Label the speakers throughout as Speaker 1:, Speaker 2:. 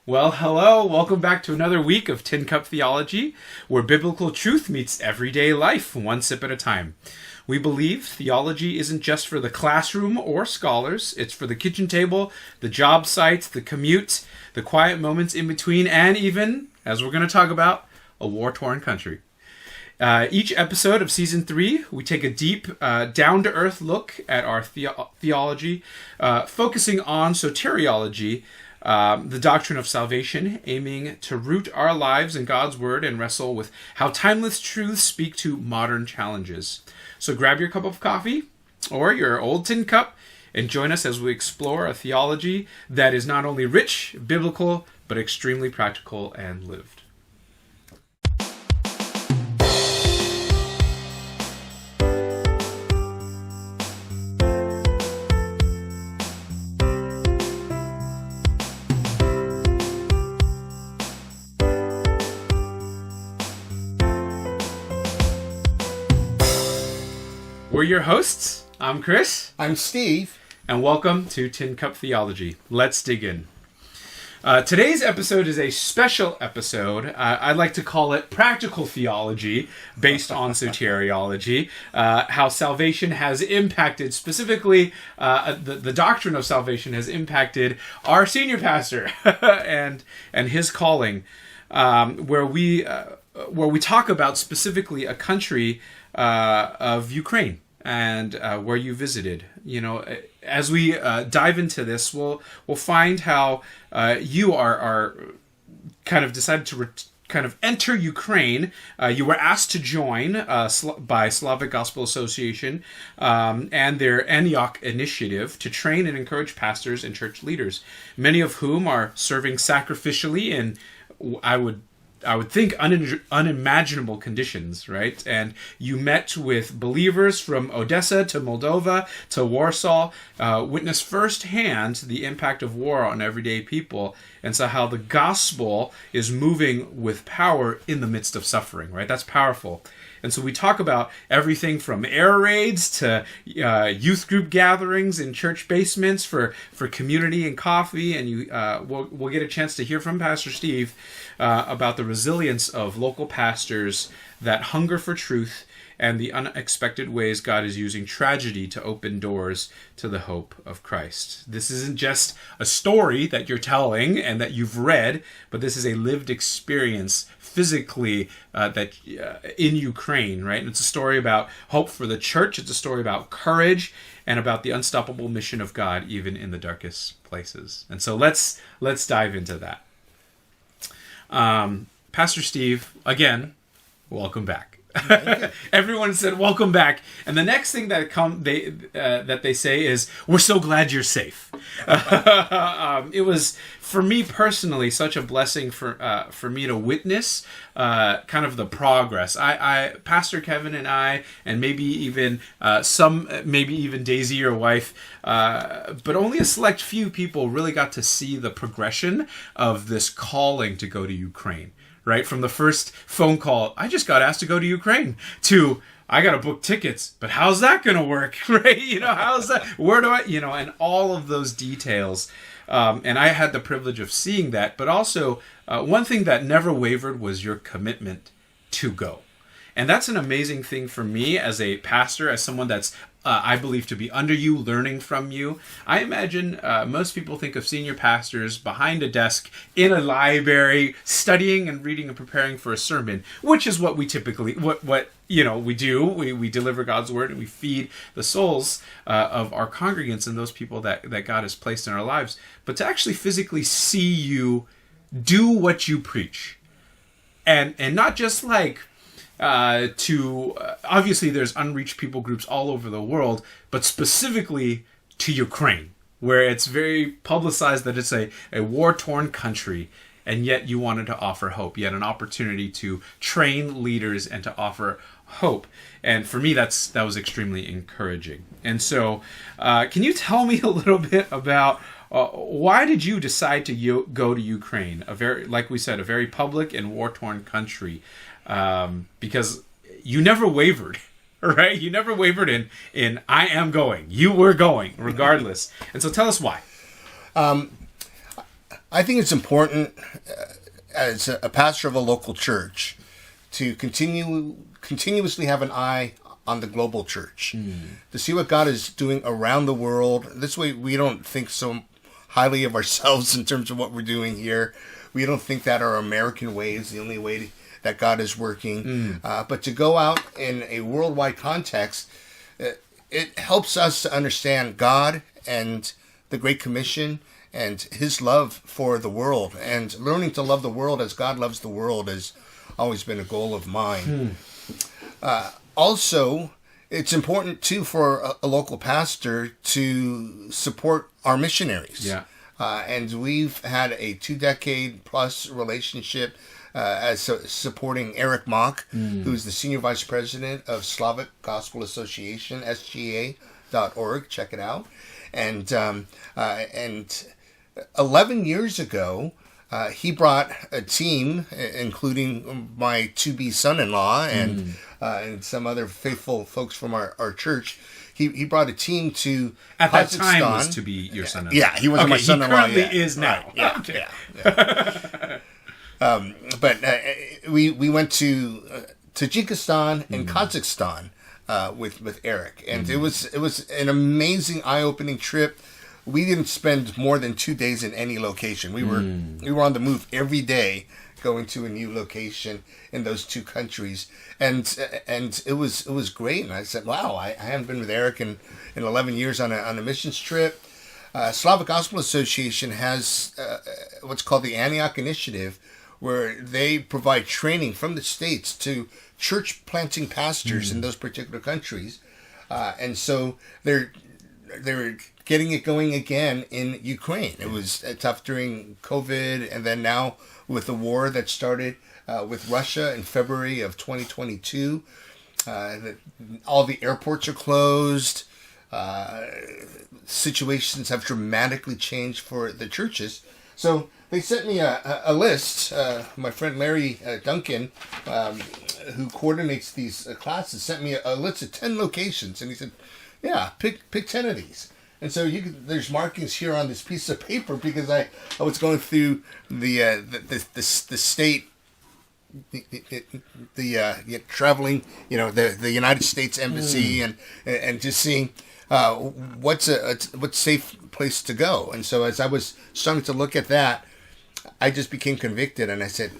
Speaker 1: Well, hello. Welcome back to another week of Tin Cup Theology, where biblical truth meets everyday life, one sip at a time. We believe theology isn't just for the classroom or scholars. It's for the kitchen table, the job site, the commute, the quiet moments in between, and even, as we're going to talk about, a war-torn country. Each episode of Season 3, we take a deep, down-to-earth look at our theology, focusing on soteriology, the doctrine of salvation, aiming to root our lives in God's Word and wrestle with how timeless truths speak to modern challenges. So grab your cup of coffee or your old tin cup and join us as we explore a theology that is not only rich, biblical, but extremely practical and lived. We're your hosts. I'm Chris.
Speaker 2: I'm Steve.
Speaker 1: And welcome to Tin Cup Theology. Let's dig in. Today's episode is a special episode. I'd like to call it Practical Theology, based on soteriology. How salvation has impacted, specifically, the doctrine of salvation has impacted our senior pastor and his calling, where we talk about specifically a country of Ukraine. And where you visited. You know, as we dive into this, we'll find how you are kind of decided to kind of enter Ukraine. You were asked to join by Slavic Gospel Association and their Antioch initiative to train and encourage pastors and church leaders, many of whom are serving sacrificially in, I would think, unimaginable conditions, right? And you met with believers from Odessa to Moldova to Warsaw, witnessed firsthand the impact of war on everyday people, and saw how the gospel is moving with power in the midst of suffering, right? That's powerful. And so we talk about everything from air raids to youth group gatherings in church basements for community and coffee. And we'll get a chance to hear from Pastor Steve about the resilience of local pastors that hunger for truth and the unexpected ways God is using tragedy to open doors to the hope of Christ. This isn't just a story that you're telling and that you've read, but this is a lived experience physically in Ukraine, right? And it's a story about hope for the church. It's a story about courage and about the unstoppable mission of God, even in the darkest places. And so let's dive into that. Pastor Steve, again, welcome back. Everyone said welcome back, and the next thing that they say is, "We're so glad you're safe." It was, for me personally, such a blessing for me to witness kind of the progress. I Pastor Kevin and I, and maybe even Daisy, your wife, but only a select few people really got to see the progression of this calling to go to Ukraine. Right? From the first phone call, I just got asked to go to Ukraine, to I got to book tickets, but how's that going to work? Right? You know, how's that? Where do I, and all of those details. And I had the privilege of seeing that. But also, one thing that never wavered was your commitment to go. And that's an amazing thing for me as a pastor, as someone that's I believe to be under you, learning from you. I imagine most people think of senior pastors behind a desk in a library, studying and reading and preparing for a sermon, which is what we typically, we do. We deliver God's word and we feed the souls of our congregants and those people that God has placed in our lives. But to actually physically see you do what you preach, and not just like, obviously there's unreached people groups all over the world, but specifically to Ukraine, where it's very publicized that it's a war-torn country, and yet you wanted to offer hope. You had an opportunity to train leaders and to offer hope. And for me, that was extremely encouraging. And so, can you tell me a little bit about why did you decide to go to Ukraine? Like we said, a very public and war-torn country. Because you never wavered, right? You never wavered in I am going. You were going, regardless. And so tell us why.
Speaker 2: I think it's important as a pastor of a local church to continuously have an eye on the global church, to see what God is doing around the world. This way we don't think so highly of ourselves in terms of what we're doing here. We don't think that our American way is the only way that God is working. But to go out in a worldwide context, it helps us to understand God and the Great Commission and His love for the world. And learning to love the world as God loves the world has always been a goal of mine. Also, it's important, too, for a local pastor to support our missionaries.
Speaker 1: Yeah.
Speaker 2: And we've had a 2-decade-plus relationship as supporting Eric Mock, who's the Senior Vice President of Slavic Gospel Association, sga.org. Check it out. And 11 years ago, he brought a team, including my to-be son-in-law and some other faithful folks from our church. He brought a team to
Speaker 1: At
Speaker 2: Kazakhstan.
Speaker 1: That time was to be your son-in-law.
Speaker 2: Yeah, he wasn't my son-in-law
Speaker 1: he currently
Speaker 2: yet.
Speaker 1: is now.
Speaker 2: Right. Yeah,
Speaker 1: Okay.
Speaker 2: yeah. But we went to Tajikistan and Kazakhstan with Eric, and it was an amazing, eye-opening trip. We didn't spend more than 2 days in any location. We were on the move every day, going to a new location in those two countries, and it was great. And I said, wow, I haven't been with Eric in 11 years on a missions trip. Slavic Gospel Association has what's called the Antioch Initiative, where they provide training from the States to church planting pastors in those particular countries, and so they're getting it going again in Ukraine. It was tough during COVID, and then now with the war that started with Russia in February of 2022, all the airports are closed. Situations have dramatically changed for the churches. So they sent me a list. My friend Larry Duncan, who coordinates these classes, sent me a list of 10 locations, and he said, "Yeah, pick 10 of these." And so there's markings here on this piece of paper because I was going through the state, traveling, the United States Embassy and just seeing what's a safe place to go. And so as I was starting to look at that, I just became convicted, and I said,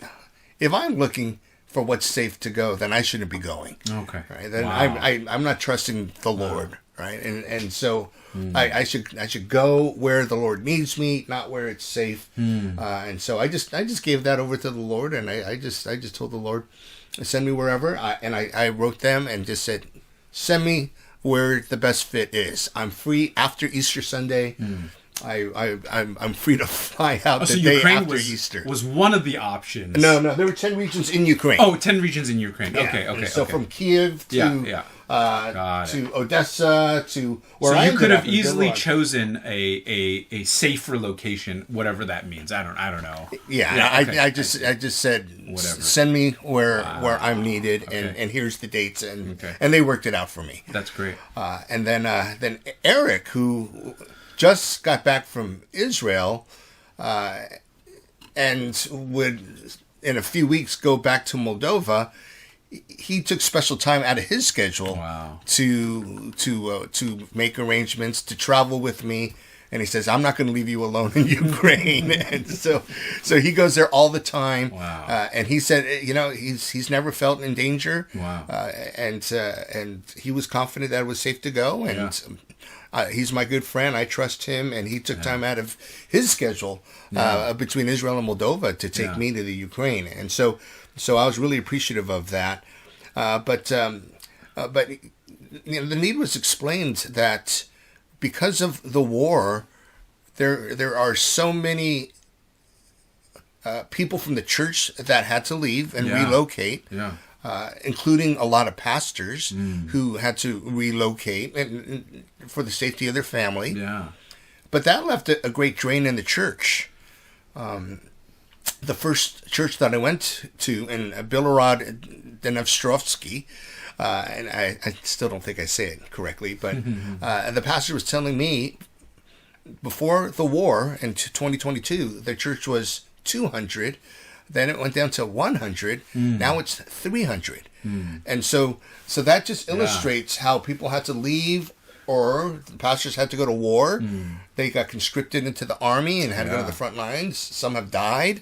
Speaker 2: if I'm looking for what's safe to go, then I shouldn't be going.
Speaker 1: Okay.
Speaker 2: Right? Then
Speaker 1: Wow.
Speaker 2: I'm not trusting the Lord. Right. And so I should go where the Lord needs me, not where it's safe. And so I just gave that over to the Lord, and I just told the Lord, send me wherever. I wrote them and just said, send me where the best fit is. I'm free after Easter Sunday. I'm free to fly out the day
Speaker 1: Ukraine
Speaker 2: after Easter.
Speaker 1: was one of the options.
Speaker 2: No, there were 10 regions in Ukraine.
Speaker 1: Oh, 10 regions in Ukraine.
Speaker 2: Yeah.
Speaker 1: Okay.
Speaker 2: So from Kiev to to Odessa to where
Speaker 1: so
Speaker 2: I
Speaker 1: you could
Speaker 2: ended
Speaker 1: have
Speaker 2: up in
Speaker 1: easily
Speaker 2: Belgorod.
Speaker 1: chosen a safer location, whatever that means. I don't know.
Speaker 2: Yeah,
Speaker 1: okay.
Speaker 2: I just said,
Speaker 1: Whatever.
Speaker 2: send me where I'm needed,
Speaker 1: Okay.
Speaker 2: and here's the dates, and
Speaker 1: Okay.
Speaker 2: and they worked it out for me.
Speaker 1: That's great.
Speaker 2: And then Eric, who just got back from Israel, and would in a few weeks go back to Moldova. He took special time out of his schedule to make arrangements to travel with me, and he says, "I'm not going to leave you alone in Ukraine." And so he goes there all the time.
Speaker 1: Wow.
Speaker 2: And he said, he's never felt in danger.
Speaker 1: Wow.
Speaker 2: And he was confident that it was safe to go. And he's my good friend. I trust him, and he took time out of his schedule between Israel and Moldova to take me to the Ukraine. And so I was really appreciative of that. But the need was explained that because of the war, there are so many people from the church that had to leave and relocate.
Speaker 1: Yeah.
Speaker 2: Including a lot of pastors who had to relocate and for the safety of their family.
Speaker 1: Yeah.
Speaker 2: But that left a great drain in the church. The first church that I went to in Belgorod Denevstrovsky, and I still don't think I say it correctly, but the pastor was telling me, before the war in 2022, the church was 200. Then it went down to 100. Now it's 300. And so that just illustrates how people had to leave, or the pastors had to go to war. They got conscripted into the army and had to go to the front lines. Some have died,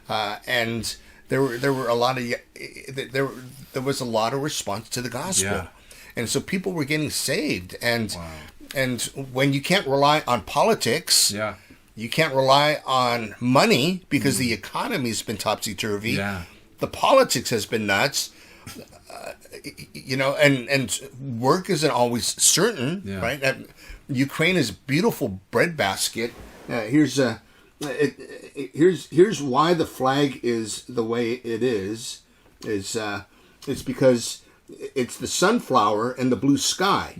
Speaker 2: and there were a lot of there was a lot of response to the gospel, and so people were getting saved. And and when you can't rely on politics, you can't rely on money because the economy's been topsy-turvy. The politics has been nuts. And work isn't always certain, right? Ukraine is a beautiful breadbasket. Here's why the flag is the way it is. It's because it's the sunflower and the blue sky.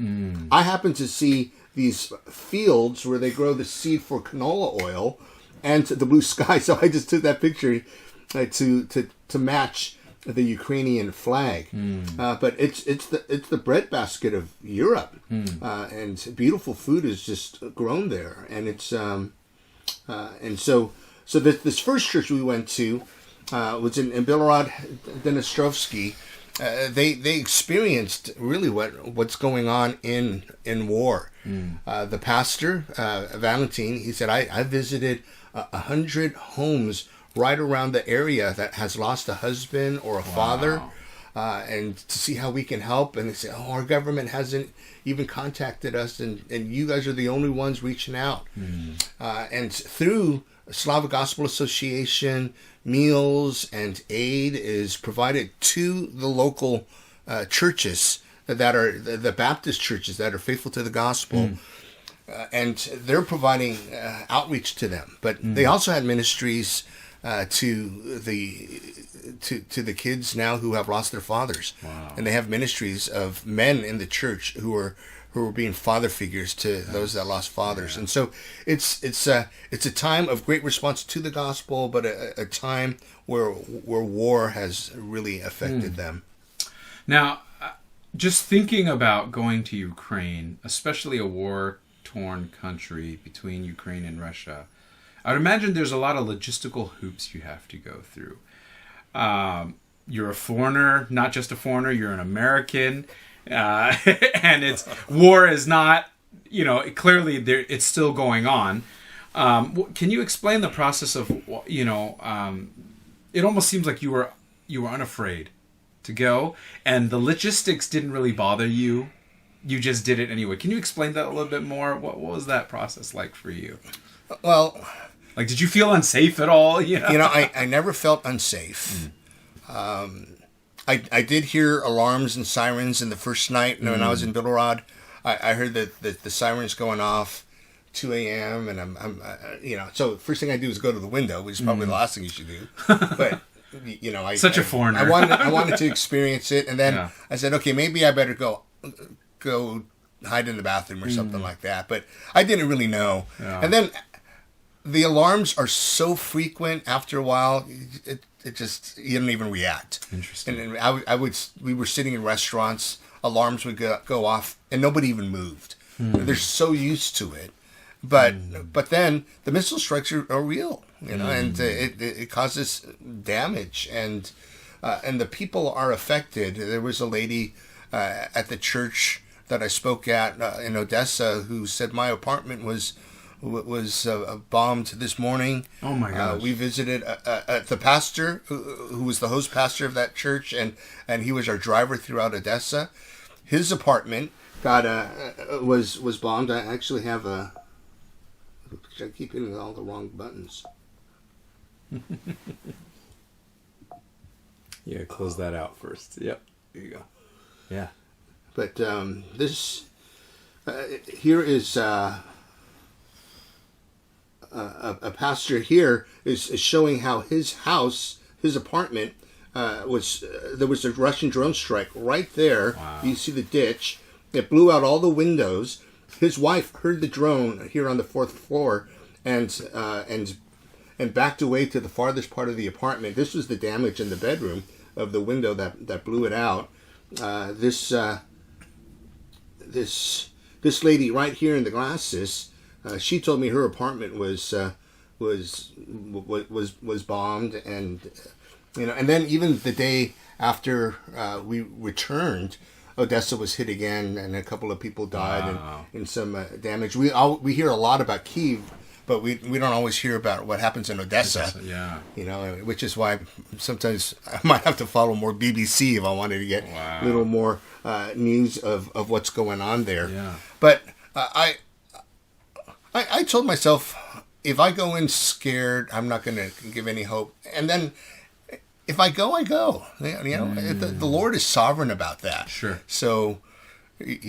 Speaker 2: I happen to see these fields where they grow the seed for canola oil and the blue sky. So I just took that picture to match the Ukrainian flag. But it's the breadbasket of Europe, and beautiful food is just grown there. And it's and so this first church we went to was in Bilorod Dnestrovsky. They experienced really what's going on in war. The pastor, Valentin, he said, I visited 100 homes right around the area that has lost a husband or a father, and to see how we can help. And they say, our government hasn't even contacted us, and you guys are the only ones reaching out. And through Slavic Gospel Association, meals and aid is provided to the local churches that are the Baptist churches that are faithful to the gospel. And they're providing outreach to them. But they also had ministries to the kids now who have lost their fathers. And they have ministries of men in the church who are being father figures to those that lost fathers. And so it's a time of great response to the gospel, but a time where war has really affected them.
Speaker 1: Now, just thinking about going to Ukraine, especially a war-torn country between Ukraine and Russia, I would imagine there's a lot of logistical hoops you have to go through. You're a foreigner, not just a foreigner, you're an American. And war is not, clearly it's still going on. Can you explain the process of, it almost seems like you were unafraid to go, and the logistics didn't really bother you. You just did it anyway. Can you explain that a little bit more? What was that process like for you?
Speaker 2: Well,
Speaker 1: like, did you feel unsafe at all?
Speaker 2: I never felt unsafe. I did hear alarms and sirens in the first night when I was in Bilorod. I heard that the sirens going off 2 a.m. and I'm so first thing I do is go to the window, which is probably the last thing you should do. But
Speaker 1: such a foreigner.
Speaker 2: I wanted to experience it, and then I said, okay, maybe I better go hide in the bathroom or something like that. But I didn't really know. And then the alarms are so frequent. After a while, it just, you don't even react.
Speaker 1: Interesting.
Speaker 2: And we were sitting in restaurants, alarms would go off, and nobody even moved. They're so used to it. But then the missile strikes are real, and it causes damage, and the people are affected. There was a lady at the church that I spoke at in Odessa who said my apartment was bombed this morning.
Speaker 1: Oh my gosh.
Speaker 2: We visited the pastor who was the host pastor of that church, and he was our driver throughout Odessa. His apartment was bombed. I actually have I keep hitting all the wrong buttons.
Speaker 1: Yeah, close that out first. Yep. There you go. Yeah.
Speaker 2: But this here is a pastor here is showing how his house, his apartment, there was a Russian drone strike right there.
Speaker 1: Wow.
Speaker 2: You see the ditch. It blew out all the windows. His wife heard the drone here on the 4th floor and backed away to the farthest part of the apartment. This was the damage in the bedroom of the window that blew it out. This lady right here in the glasses, she told me her apartment was bombed, and and then even the day after we returned, Odessa was hit again, and a couple of people died, and some damage. We hear a lot about Kyiv, but we don't always hear about what happens in Odessa. Which is why sometimes I might have to follow more BBC if I wanted to get a little more news of what's going on there.
Speaker 1: Yeah.
Speaker 2: But I told myself, if I go in scared, I'm not going to give any hope. And then if I go, I go. The Lord is sovereign about that.
Speaker 1: Sure.
Speaker 2: So, it's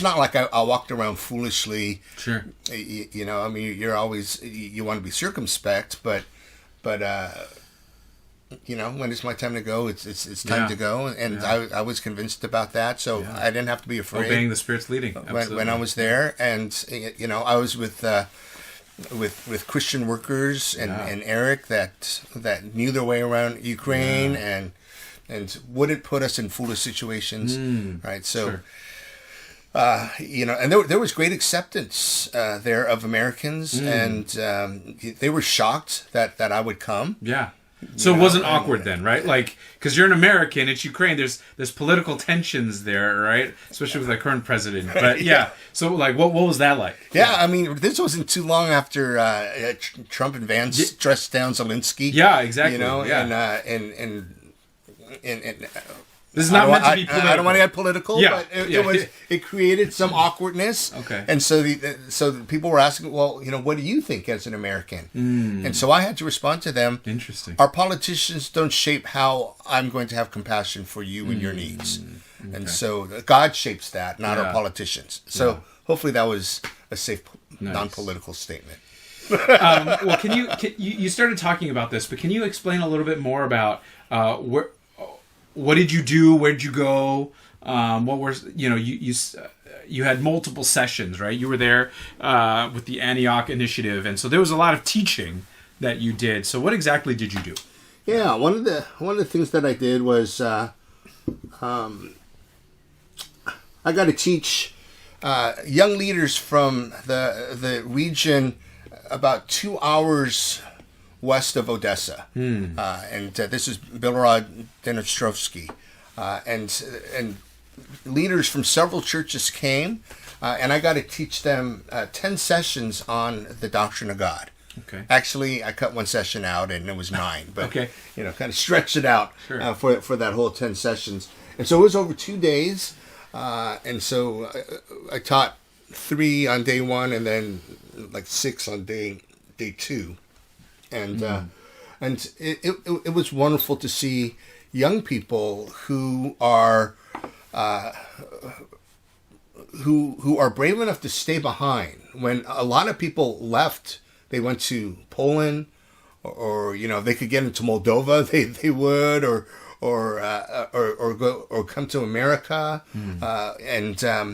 Speaker 2: not like I walked around foolishly.
Speaker 1: Sure.
Speaker 2: You're always, you want to be circumspect, but when it's my time to go, it's time to go. And I was convinced about that. So I didn't have to be afraid.
Speaker 1: Obeying the Spirit's leading.
Speaker 2: When I was there. And, I was with Christian workers and Eric that knew their way around Ukraine and wouldn't put us in foolish situations. Right. So,
Speaker 1: sure.
Speaker 2: And there was great acceptance there of Americans, and they were shocked that I would come.
Speaker 1: Yeah. So it wasn't awkward then, right? Like, because you're an American, it's Ukraine. There's political tensions there, right? Especially with the current president. But so like, what was that like?
Speaker 2: Yeah, I mean, this wasn't too long after Trump and Vance dressed down Zelensky.
Speaker 1: Yeah, exactly.
Speaker 2: And
Speaker 1: this is not meant to be political.
Speaker 2: I don't want to get political, but it created some awkwardness.
Speaker 1: Okay.
Speaker 2: And so the people were asking, well, what do you think as an American? And so I had to respond to them.
Speaker 1: Interesting.
Speaker 2: Our politicians don't shape how I'm going to have compassion for you and your needs. Okay. And so God shapes that, not our politicians. So hopefully that was a safe, non-political statement.
Speaker 1: Well, you started talking about this, but can you explain a little bit more about what did you do? Where did you go? What were you had multiple sessions, right? You were there with the Antioch Initiative, and so there was a lot of teaching that you did. So what exactly did you do?
Speaker 2: Yeah, one of the things that I did was I got to teach young leaders from the region about 2 hours west of Odessa, and this is Bilorod Denostrovsky, and leaders from several churches came, and I got to teach them 10 sessions on the doctrine of God.
Speaker 1: Okay.
Speaker 2: Actually, I cut one session out, and it was 9, but
Speaker 1: okay.
Speaker 2: Kind of stretched it out for that whole 10 sessions, and so it was over 2 days, and so I taught 3 on day 1, and then like 6 on day 2. And it was wonderful to see young people who are brave enough to stay behind. When a lot of people left, they went to Poland, or if they could get into Moldova, they would, or go or come to America, and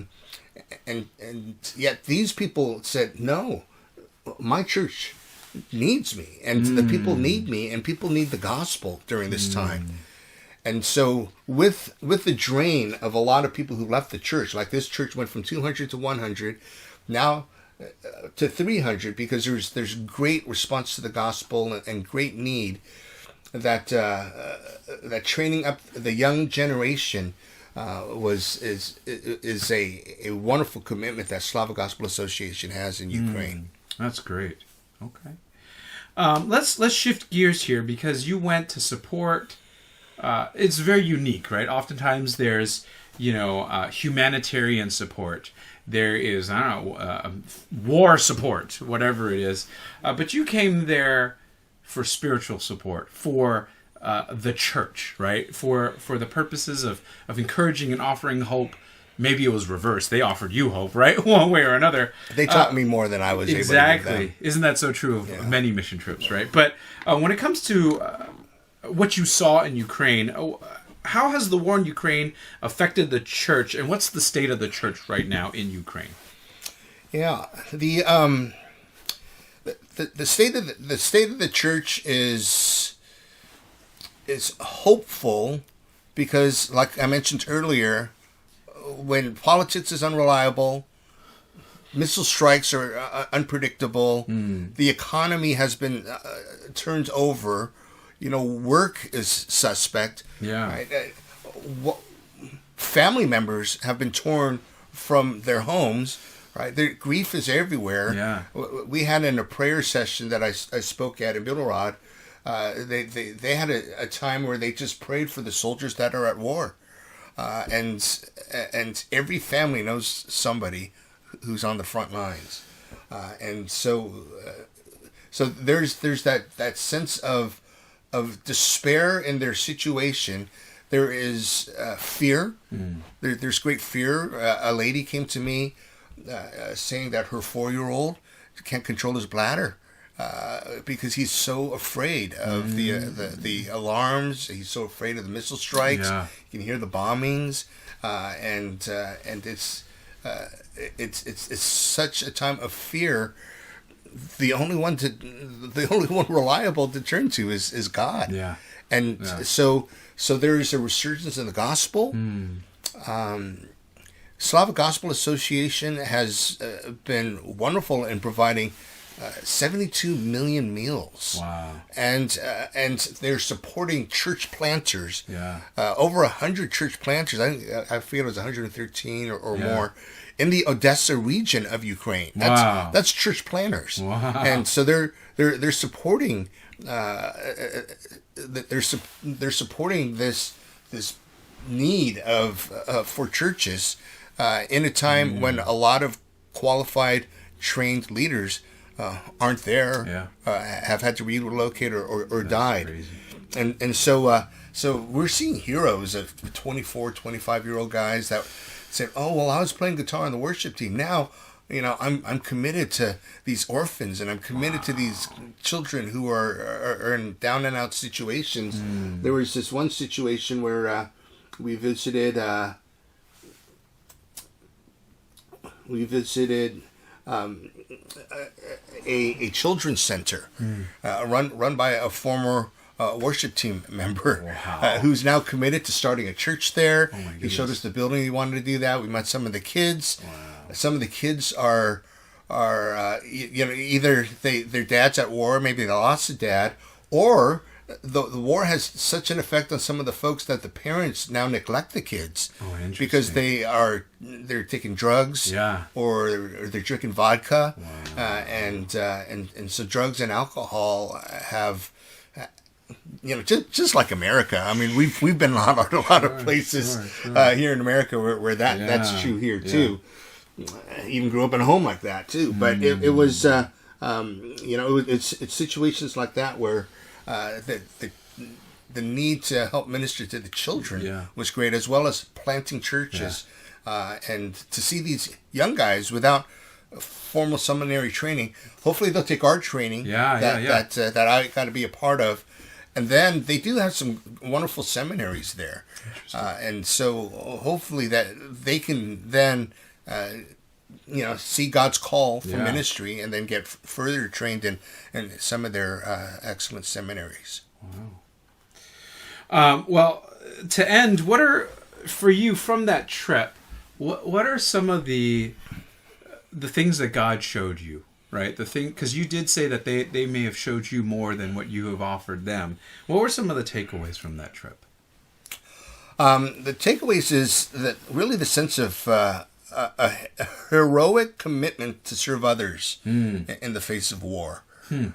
Speaker 2: yet these people said, no, my church needs me, and the people need me, and people need the gospel during this time. And so with the drain of a lot of people who left the church, like this church went from 200 to 100, now to 300, because there's great response to the gospel and great need, that training up the young generation is a wonderful commitment that Slavic Gospel Association has in Ukraine.
Speaker 1: That's great. Okay. Let's shift gears here, because you went to support. It's very unique, right? Oftentimes there's humanitarian support. There is war support, whatever it is. But you came there for spiritual support, for the church, right? For the purposes of encouraging and offering hope. Maybe it was reversed. They offered you hope, right? One way or another.
Speaker 2: They taught me more than I was able to give them.
Speaker 1: Exactly. Isn't that so true of many mission trips, right? But when it comes to what you saw in Ukraine, how has the war in Ukraine affected the church, and what's the state of the church right now in Ukraine?
Speaker 2: Yeah, the state of the church is hopeful, because, like I mentioned earlier, when politics is unreliable, missile strikes are unpredictable. The economy has been turned over. Work is suspect.
Speaker 1: Yeah.
Speaker 2: Right? Family members have been torn from their homes. Right, their grief is everywhere.
Speaker 1: Yeah.
Speaker 2: We had in a prayer session that I spoke at in Bittelrod. They had a time where they just prayed for the soldiers that are at war, and every family knows somebody who's on the front lines, and so there's that sense of despair in their situation. There is fear. There's great fear. A lady came to me saying that her 4-year-old can't control his bladder because he's so afraid of the alarms. He's so afraid of the missile strikes.
Speaker 1: Yeah.
Speaker 2: You can hear the bombings, and it's such a time of fear. The only one reliable to turn to is God.
Speaker 1: Yeah.
Speaker 2: And so there is a resurgence in the gospel. Slavic Gospel Association has been wonderful in providing 72 million meals.
Speaker 1: Wow.
Speaker 2: And they're supporting church planters.
Speaker 1: Yeah.
Speaker 2: Over 100 church planters. I forget it was 113 or
Speaker 1: Yeah.
Speaker 2: more in the Odessa region of Ukraine.
Speaker 1: Wow.
Speaker 2: That's church planters.
Speaker 1: Wow.
Speaker 2: And so they're supporting they're supporting this need for churches in a time when a lot of qualified, trained leaders aren't there, have had to relocate or died.
Speaker 1: Crazy.
Speaker 2: And so we're seeing heroes of 24, 25-year-old guys that said, oh, well, I was playing guitar on the worship team. Now, I'm committed to these orphans, and I'm committed to these children who are in down and out situations. There was this one situation where we visited a children's center run by a former worship team member who's now committed to starting a church there. He showed us the building. He wanted to do that. We met some of the kids. Some of the kids are either their dad's at war, maybe they lost a dad, or the war has such an effect on some of the folks that the parents now neglect the kids because they're taking drugs, or they're drinking vodka, and so drugs and alcohol have, just like America. I mean, we've been a lot of places here in America where that's true here too. I even grew up in a home like that too, but it was it's situations like that where the need to help minister to the children was great, as well as planting churches, and to see these young guys without formal seminary training. Hopefully, they'll take our training that I got to be a part of, and then they do have some wonderful seminaries there, and so hopefully that they can then. See God's call for ministry, and then get further trained in some of their excellent seminaries.
Speaker 1: Wow. Well, to end, what are, for you from that trip, what are some of the things that God showed you, right? Because you did say that they may have showed you more than what you have offered them. What were some of the takeaways from that trip?
Speaker 2: The takeaways is that really the sense of a heroic commitment to serve others in the face of war. The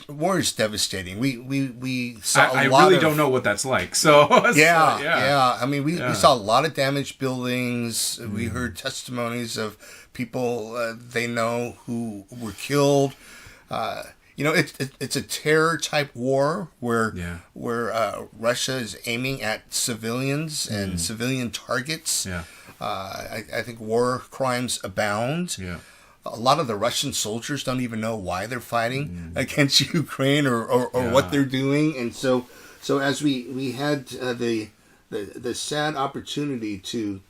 Speaker 2: war is devastating. We saw
Speaker 1: I really don't know what that's like. So
Speaker 2: I mean, we saw a lot of damaged buildings. We heard testimonies of people they know who were killed. It's a terror type war where Russia is aiming at civilians and civilian targets. I think war crimes abound. A lot of the Russian soldiers don't even know why they're fighting against Ukraine or what they're doing, and so as we had the sad opportunity to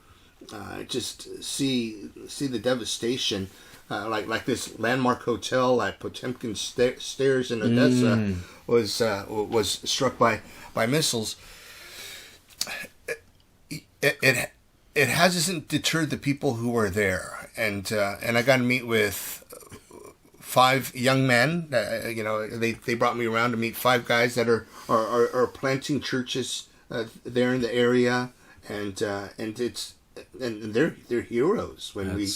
Speaker 2: just see the devastation, like this landmark hotel at Potemkin Stairs in Odessa was struck by missiles. It hasn't deterred the people who were there, and I got to meet with 5 young men. They brought me around to meet 5 guys that are planting churches there in the area, and they're heroes when we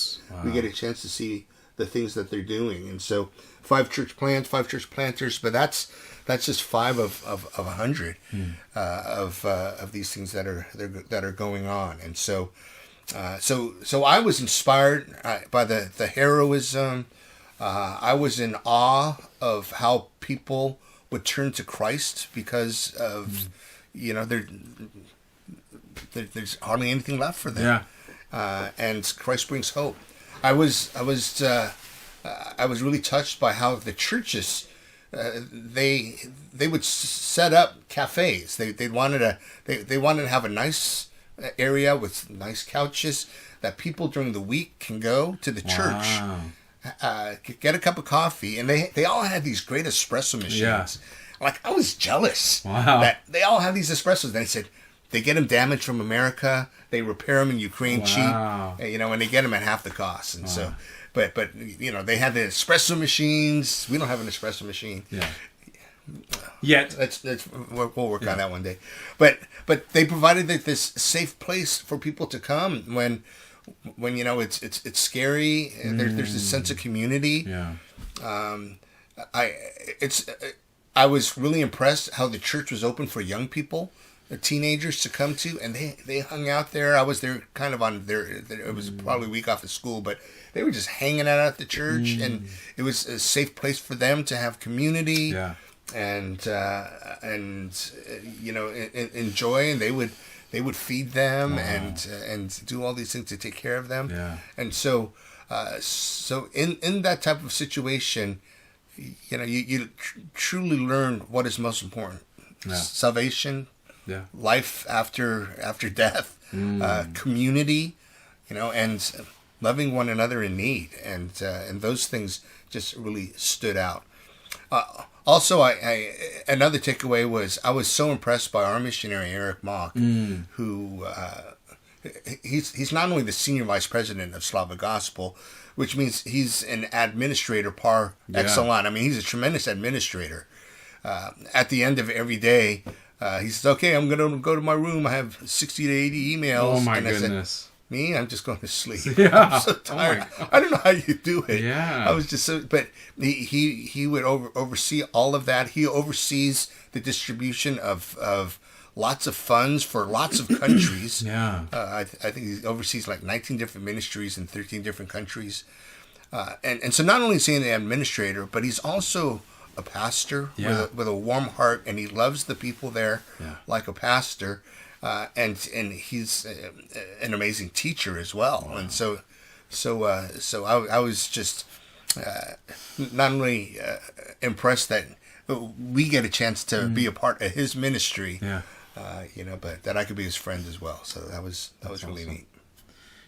Speaker 2: get a chance to see the things that they're doing. And so 5 church planters, but that's just 5 of 100 of these things that are going on. And so I was inspired by the heroism. I was in awe of how people would turn to Christ because of there's hardly anything left for them. And Christ brings hope. I was really touched by how the churches they would set up cafes. They wanted to have a nice area with nice couches that people during the week can go to the church, get a cup of coffee, and they all had these great espresso machines. Yeah. Like, I was jealous that they all have these espressos. And they said they get them damaged from America, they repair them in Ukraine cheap, and they get them at half the cost. And so, but they had the espresso machines. We don't have an espresso machine. Yeah.
Speaker 1: Yet,
Speaker 2: we'll work on that one day. But they provided this safe place for people to come when it's scary. There's this sense of community. Yeah. I was really impressed how the church was open for young people, teenagers to come to, and they hung out there. I was there kind of on there. It was probably a week off of school, but they were just hanging out at the church, and it was a safe place for them to have community. Yeah. And enjoy, and they would feed them and do all these things to take care of them. Yeah. And so in that type of situation, you truly learn what is most important: salvation, life after death, community, and loving one another in need, and those things just really stood out. Also, another takeaway was I was so impressed by our missionary Eric Mock, who he's not only the senior vice president of Slavic Gospel, which means he's an administrator par excellence. I mean, he's a tremendous administrator. At the end of every day, he says, "Okay, I'm going to go to my room. I have 60 to 80 emails."
Speaker 1: Oh my goodness.
Speaker 2: Me, I'm just going to sleep. Yeah. I'm so tired. I don't know how you do it. Yeah. I was just so, but he would oversee all of that. He oversees the distribution of lots of funds for lots of countries. Yeah. I think he oversees like 19 different ministries in 13 different countries. And so not only is he an administrator, but he's also a pastor with a warm heart, and he loves the people there like a pastor. And he's an amazing teacher as well. Wow. And so I was just not only impressed that we get a chance to be a part of his ministry, but that I could be his friend as well. So that was really
Speaker 1: awesome.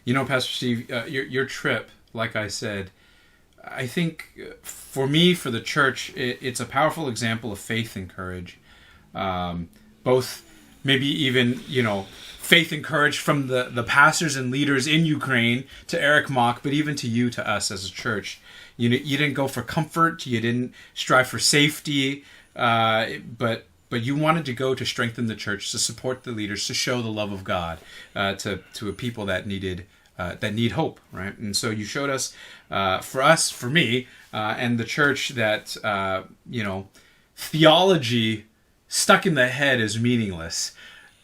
Speaker 1: Neat. Pastor Steve, your trip, like I said, I think for me, for the church, it's a powerful example of faith and courage, both. Maybe even, faith and courage from the pastors and leaders in Ukraine to Eric Mock, but even to you, to us as a church. You didn't go for comfort. You didn't strive for safety, but you wanted to go to strengthen the church, to support the leaders, to show the love of God to a people that need hope, right? And so you showed us, for me, and the church that theology stuck in the head is meaningless,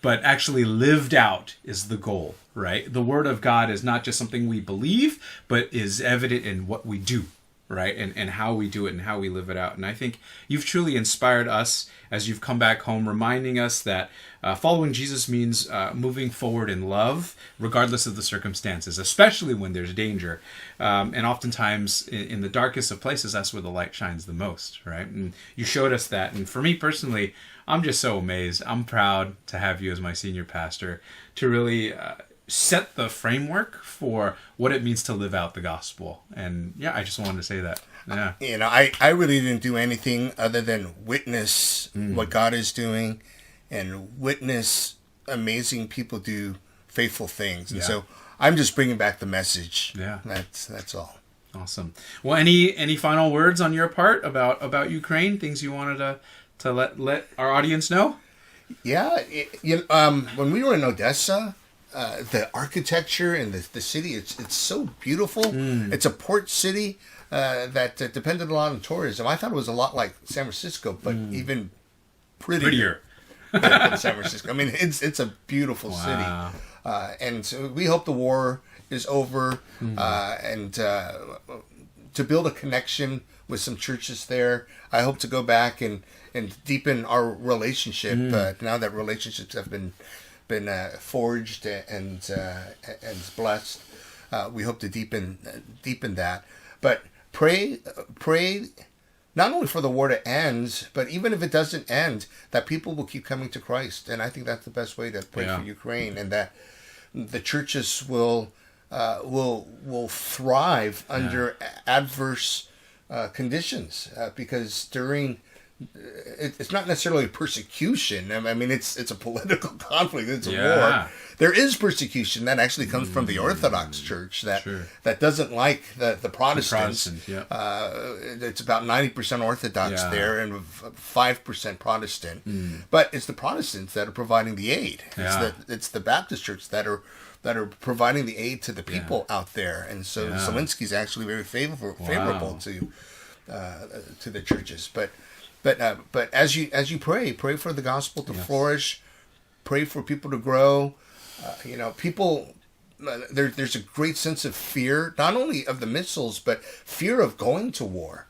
Speaker 1: but actually lived out is the goal, right? The Word of God is not just something we believe, but is evident in what we do, right? And how we do it and how we live it out. And I think you've truly inspired us as you've come back home, reminding us that following Jesus means moving forward in love, regardless of the circumstances, especially when there's danger. And oftentimes, in the darkest of places, that's where the light shines the most, right? And you showed us that. And for me personally, I'm just so amazed. I'm proud to have you as my senior pastor, to really set the framework for what it means to live out the gospel. And I just wanted to say that. Yeah.
Speaker 2: I really didn't do anything other than witness what God is doing and witness amazing people do faithful things. And so I'm just bringing back the message.
Speaker 1: Yeah.
Speaker 2: That's all.
Speaker 1: Awesome. Well, any final words on your part about Ukraine? Things you wanted to let our audience know?
Speaker 2: Yeah. When we were in Odessa, the architecture and the city, it's so beautiful. It's a port city that depended a lot on tourism. I thought it was a lot like San Francisco, but even prettier than San Francisco. I mean, it's a beautiful city. And so we hope the war is over, and to build a connection with some churches there. I hope to go back and deepen our relationship. Now that relationships have been forged and blessed, we hope to deepen that. But pray not only for the war to end, but even if it doesn't end, that people will keep coming to Christ. And I think that's the best way to pray for Ukraine, and that the churches will thrive under adverse conditions, because during it's not necessarily persecution. I mean, it's a political conflict. It's a war. There is persecution that actually comes from the Orthodox Church that doesn't like the Protestants. It's about 90% Orthodox there and 5% Protestant. But it's the Protestants that are providing the aid. It's the Baptist Church that are providing the aid to the people out there. And so Zelensky's actually very favorable to the churches. But as you pray for the gospel to flourish, pray for people to grow. People. There's a great sense of fear, not only of the missiles, but fear of going to war.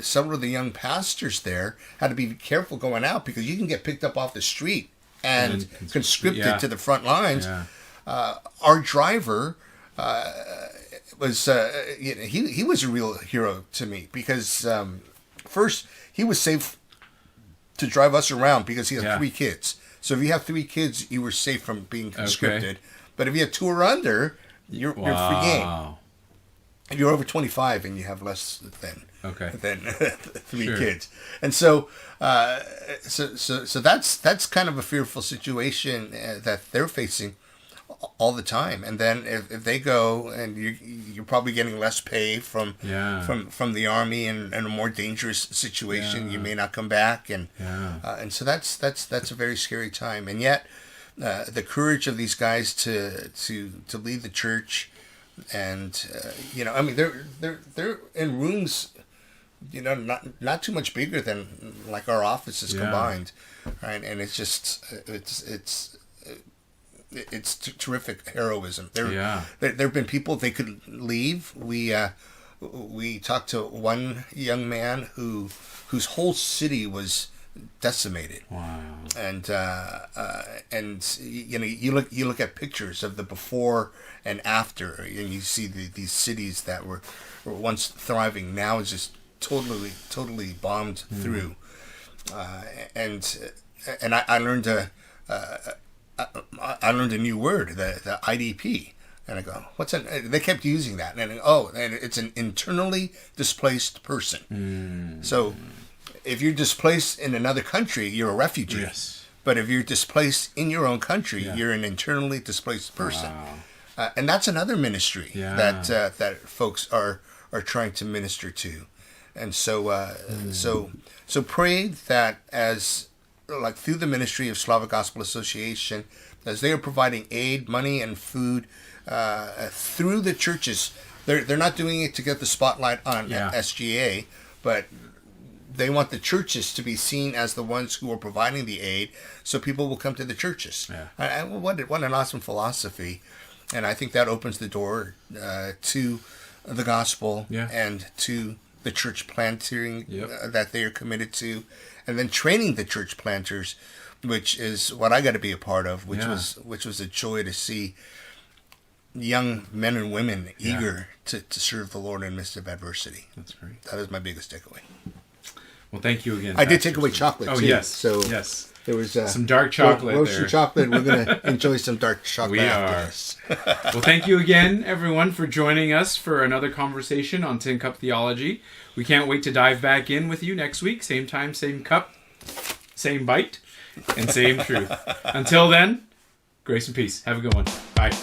Speaker 2: Several of the young pastors there had to be careful going out, because you can get picked up off the street and conscripted to the front lines. Our driver was he was a real hero to me, because first, he was safe to drive us around because he had 3 kids. So if you have 3 kids, you were safe from being conscripted. But if you have 2 or under, you're free game. If you're over 25 and you have less than 3 kids, and so that's kind of a fearful situation that they're facing all the time. And then if they go, and you're probably getting less pay from the army, and a more dangerous situation, you may not come back, and so that's a very scary time. And yet the courage of these guys to lead the church, and I mean, they're in rooms, not too much bigger than like our offices combined, right? And it's just it's terrific heroism. There have been people, they could leave. We talked to one young man whose whole city was decimated. Wow. And you look at pictures of the before and after, and you see these cities that were once thriving now is just totally bombed through. And I learned I learned a new word, the IDP, and I go, "What's that?" They kept using that, and it's an internally displaced person. So, if you're displaced in another country, you're a refugee. Yes. But if you're displaced in your own country, you're an internally displaced person. Wow. And that's another ministry that folks are trying to minister to, and so pray that as, like, through the ministry of Slavic Gospel Association, as they are providing aid, money, and food through the churches. They're not doing it to get the spotlight on SGA, but they want the churches to be seen as the ones who are providing the aid, so people will come to the churches. Yeah. What an awesome philosophy. And I think that opens the door to the gospel and to the church planting that they are committed to, and then training the church planters, which is what I got to be a part of, which was a joy to see young men and women eager to serve the Lord in the midst of adversity. That's great. That is my biggest takeaway.
Speaker 1: Well, thank you again.
Speaker 2: I did take away chocolate too.
Speaker 1: Yes.
Speaker 2: So
Speaker 1: yes.
Speaker 2: There was
Speaker 1: some dark chocolate
Speaker 2: roasted chocolate. We're going to enjoy some dark chocolate after this.
Speaker 1: Well, thank you again, everyone, for joining us for another conversation on Tin Cup Theology. We can't wait to dive back in with you next week. Same time, same cup, same bite, and same truth. Until then, grace and peace. Have a good one. Bye.